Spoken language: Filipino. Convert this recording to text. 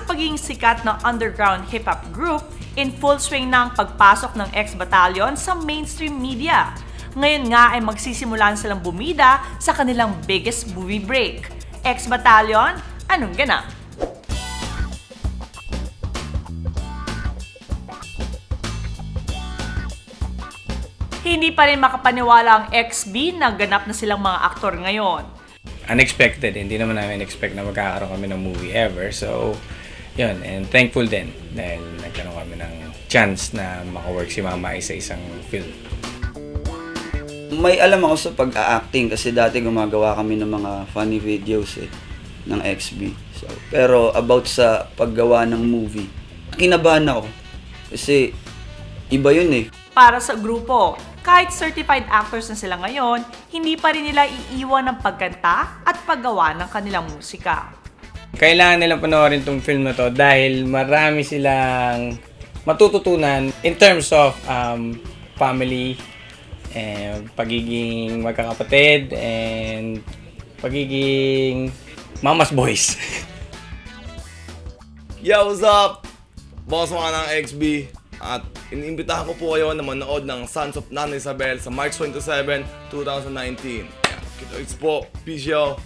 pagiging sikat ng underground hip-hop group, in full swing na ang pagpasok ng X-Battalion sa mainstream media. Ngayon nga ay magsisimulan silang bumida sa kanilang biggest movie break. X-Battalion, anong ganap? Hindi pa rin makapaniwala ang XB na ganap na silang mga aktor ngayon. Unexpected, hindi naman namin expect na magkakaroon kami ng movie ever. So, yun, and thankful din dahil nagkaroon kami ng chance na makawork si Mama sa isang film. May alam ako sa pag-acting kasi dati gumagawa kami ng mga funny videos ng XB. So, pero about sa paggawa ng movie, kinabahan ako kasi iba yun eh. Para sa grupo, kahit certified actors na sila ngayon, hindi pa rin nila iiwan ng pagkanta at paggawa ng kanilang musika. Kailangan nilang panoorin tong film na to dahil marami silang matututunan in terms of family, and pagiging magkakapatid, and pagiging mama's boys. Yo, what's up? Boss mga ng XB. At inimbitahan ko po kayo na manood ng Sons of Nana Isabel sa March 27, 2019. Kita-kits po. Peace, yo!